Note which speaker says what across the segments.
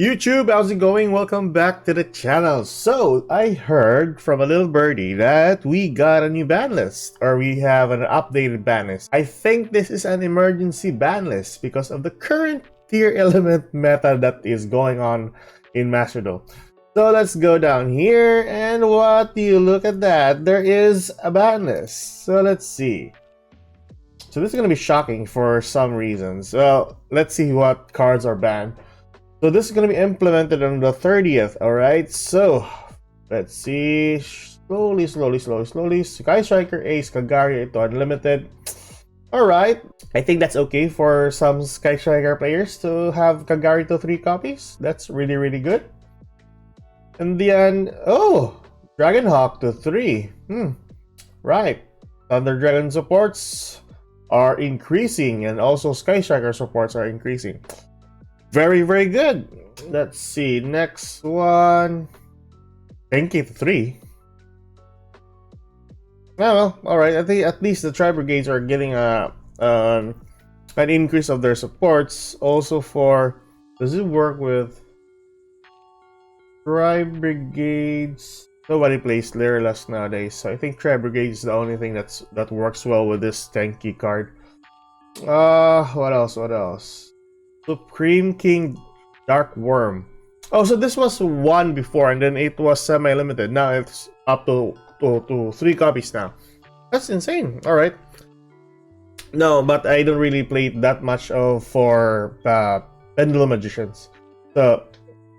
Speaker 1: YouTube, how's it going? Welcome back to the channel. So, I heard from a little birdie that we got a new ban list, or we have an updated ban list. I think this is an emergency ban list because of the current tier element meta that is going on in Master Duel. So let's go down here, and what do you look at that? There is a ban list. So let's see. So this is going to be shocking for some reasons. Well, let's see what cards are banned. So this is going to be implemented on the 30th, alright? So, let's see. Slowly. Sky Striker, Ace, Kagari, ito unlimited. Alright. I think that's okay for some Sky Striker players to have Kagari to 3 copies. That's really good. And then, oh! Dragonhawk to 3. Right. Thunder Dragon supports are increasing, and also Sky Striker supports are increasing. Very good. Let's see. Next one. Tenki to 3. Oh, well, alright. I think at least the Tri-Brigades are getting an increase of their supports. Also for... Does it work with... Tri-Brigades? Nobody plays Lyrless nowadays. So I think Tri-Brigades is the only thing that works well with this Tenki card. What else? Supreme King Dark Worm. Oh, so this was 1 before, and then it was semi-limited. Now it's up to 3 copies now. That's insane. Alright. No, but I don't really play it that much for Pendulum Magicians. So,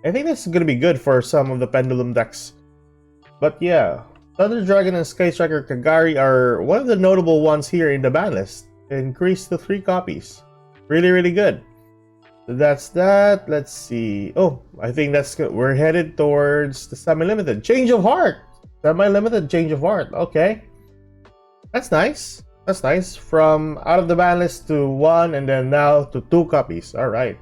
Speaker 1: I think that's gonna be good for some of the Pendulum decks. But yeah, Thunder Dragon and Sky Striker Kagari are one of the notable ones here in the ban list. Increased to 3 copies. Really good. So that's that. Let's see. Oh, I think that's good. We're headed towards the semi-limited. Change of Heart. Semi-limited Change of Heart. Okay. That's nice. That's nice. From out of the ban list to 1 and then now to 2 copies. Alright.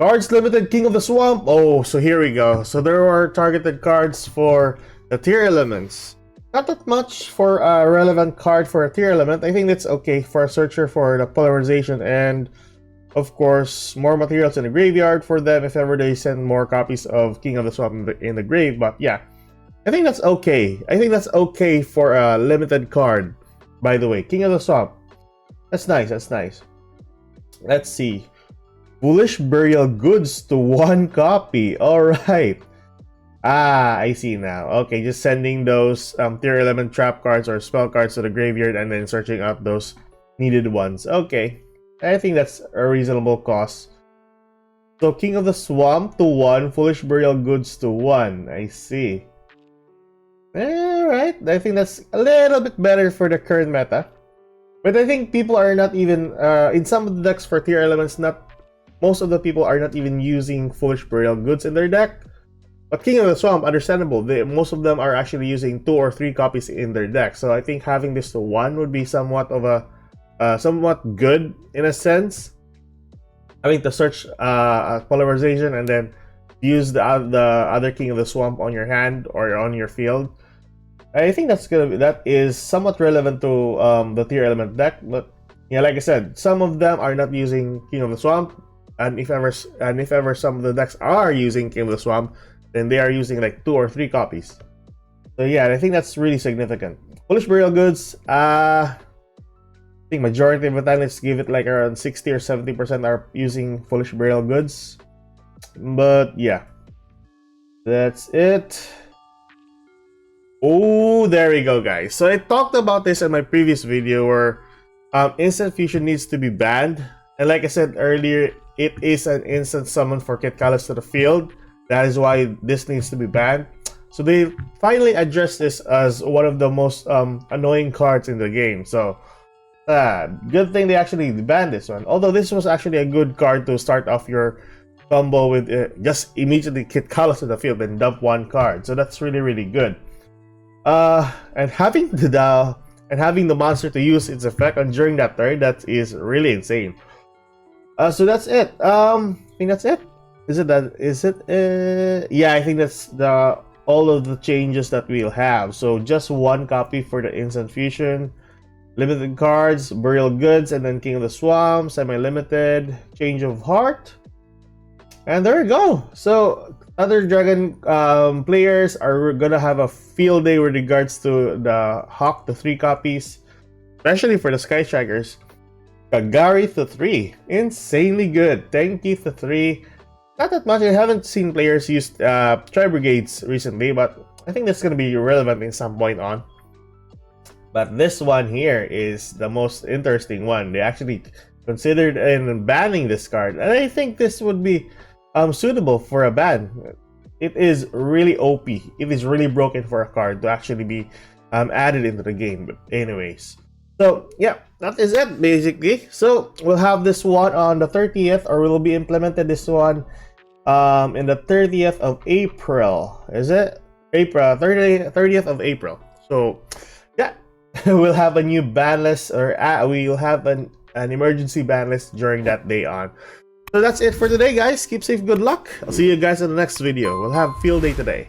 Speaker 1: Cards limited King of the Swamp. Oh, so here we go. So there are targeted cards for the tier elements. Not that much for a relevant card for a tier element. I think that's okay for a searcher for the polarization, and of course, more materials in the graveyard for them if ever they send more copies of King of the Swamp in the grave. But yeah, I think that's okay. I think that's okay for a limited card. By the way, King of the Swamp. That's nice. Let's see. Foolish Burial Goods to 1 copy. Alright. I see now. Okay, just sending those tier element trap cards or spell cards to the graveyard and then searching out those needed ones. Okay. I think that's a reasonable cost. So King of the Swamp to 1, Foolish Burial Goods to 1. I see. Alright, I think that's a little bit better for the current meta. But I think people are not even, in some of the decks for tier elements, most of the people are not even using Foolish Burial Goods in their deck. But King of the Swamp, understandable. Most of them are actually using 2 or 3 copies in their deck. So I think having this to 1 would be somewhat of a somewhat good in a sense. I mean, to search polarization and then use the other King of the Swamp on your hand or on your field. I think that is somewhat relevant to the tier element deck. But yeah, like I said, some of them are not using King of the Swamp, and if ever some of the decks are using King of the Swamp, then they are using like 2 or 3 copies. So yeah, I think that's really significant. Foolish Burial Goods. I think majority of the time, let's give it like around 60 or 70% are using Foolish Burial Goods. But yeah, that's it. Oh, there we go, guys. So I talked about this in my previous video where Instant Fusion needs to be banned. And like I said earlier, it is an instant summon for Kit Kalos to the field. That is why this needs to be banned. So they finally addressed this as one of the most annoying cards in the game. So good thing they actually banned this one. Although this was actually a good card to start off your combo with, just immediately Kit Kalos to the field and dump 1 card. So that's really good. And having the monster to use its effect on during that turn, that is really insane. So that's it. I think that's it. Yeah, I think that's all of the changes that we'll have. So just 1 copy for the Instant Fusion. Limited cards, Burial Goods, and then King of the Swamp, semi-limited, Change of Heart. And there you go. So other Dragon players are gonna have a field day with regards to the Hawk to 3 copies, especially for the Sky Strikers. Kagari to 3, insanely good. Tenki to 3, not that much. I haven't seen players use Tri Brigades recently, but I think that's gonna be relevant in some point on. But this one here is the most interesting one. They actually considered in banning this card, and I think this would be suitable for a ban. It is really OP. It is really broken for a card to actually be added into the game. But anyways, so yeah, that is it basically. So we'll have this one on the 30th, or we'll be implemented this one in the 30th of April. Is it April 30th of April? So yeah, we'll have a new ban list, or we'll have an emergency ban list during that day on. So that's it for today, guys. Keep safe, good luck. I'll see you guys in the next video. We'll have field day today.